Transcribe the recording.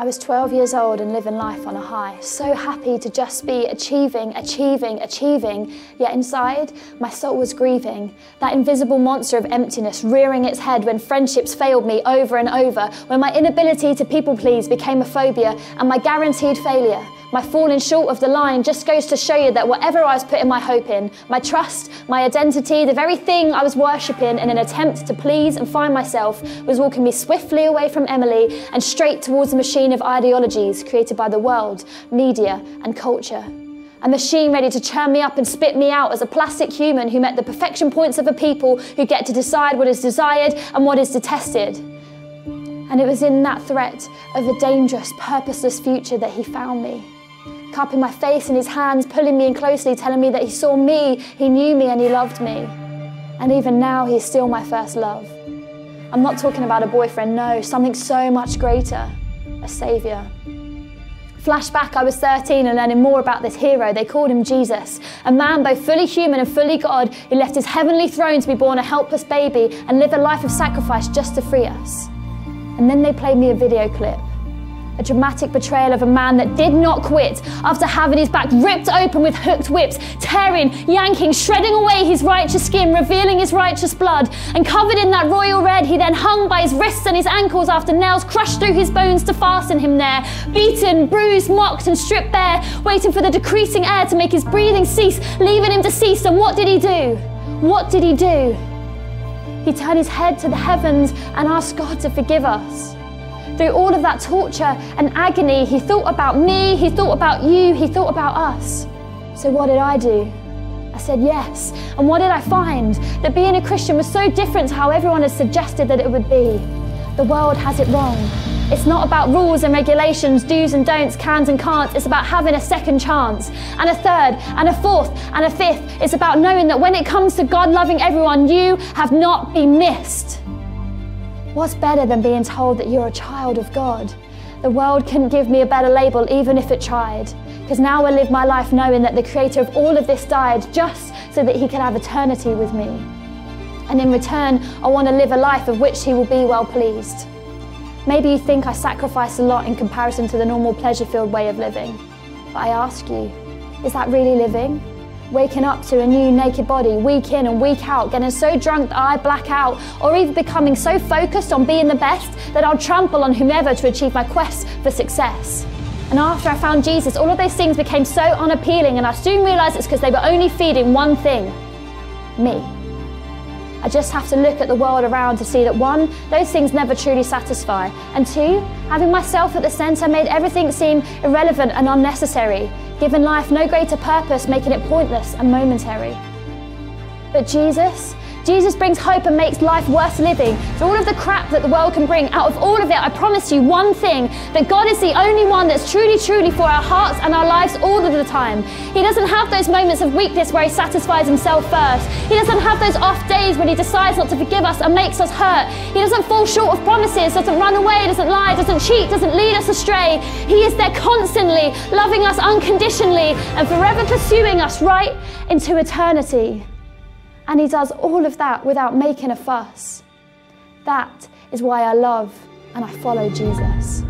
I was 12 years old and living life on a high, so happy to just be achieving, yet inside, my soul was grieving. That invisible monster of emptiness rearing its head when friendships failed me over and over, when my inability to people please became a phobia, and my guaranteed failure, my falling short of the line, just goes to show you that whatever I was putting my hope in, my trust, my identity, the very thing I was worshipping in an attempt to please and find myself, was walking me swiftly away from Emilie and straight towards a machine of ideologies created by the world, media and culture. A machine ready to churn me up and spit me out as a plastic human who met the perfection points of a people who get to decide what is desired and what is detested. And it was in that threat of a dangerous, purposeless future that he found me. Cupping my face in his hands, pulling me in closely, telling me that he saw me, he knew me and he loved me. And even now, he is still my first love. I'm not talking about a boyfriend, no, something so much greater, a saviour. Flashback, I was 13 and learning more about this hero. They called him Jesus, a man both fully human and fully God, who left his heavenly throne to be born a helpless baby and live a life of sacrifice just to free us. And then they played me a video clip. A dramatic portrayal of a man that did not quit after having his back ripped open with hooked whips, tearing, yanking, shredding away his righteous skin, revealing his righteous blood. And covered in that royal red, he then hung by his wrists and his ankles after nails crushed through his bones to fasten him there. Beaten, bruised, mocked and stripped bare, waiting for the decreasing air to make his breathing cease, leaving him deceased. And what did he do? What did he do? He turned his head to the heavens and asked God to forgive us. Through all of that torture and agony, he thought about me, he thought about you, he thought about us. So what did I do? I said yes. And what did I find? That being a Christian was so different to how everyone has suggested that it would be. The world has it wrong. It's not about rules and regulations, do's and don'ts, cans and can'ts. It's about having a second chance, and a third, and a fourth, and a fifth. It's about knowing that when it comes to God loving everyone, you have not been missed. What's better than being told that you're a child of God? The world couldn't give me a better label even if it tried, because now I live my life knowing that the creator of all of this died just so that he could have eternity with me. And in return, I want to live a life of which he will be well pleased. Maybe you think I sacrifice a lot in comparison to the normal pleasure-filled way of living. But I ask you, is that really living? Waking up to a new naked body, week in and week out, getting so drunk that I black out, or even becoming so focused on being the best that I'll trample on whomever to achieve my quest for success. And after I found Jesus, all of those things became so unappealing, and I soon realised it's because they were only feeding one thing: me. I just have to look at the world around to see that one, those things never truly satisfy, and two, having myself at the centre made everything seem irrelevant and unnecessary, giving life no greater purpose, making it pointless and momentary. But Jesus brings hope and makes life worth living. Through all of the crap that the world can bring, out of all of it, I promise you one thing, that God is the only one that's truly for our hearts and our lives all of the time. He doesn't have those moments of weakness where he satisfies himself first. He doesn't have those off days when he decides not to forgive us and makes us hurt. He doesn't fall short of promises, doesn't run away, doesn't lie, doesn't cheat, doesn't lead us astray. He is there constantly, loving us unconditionally and forever pursuing us right into eternity. And he does all of that without making a fuss. That is why I love and I follow Jesus.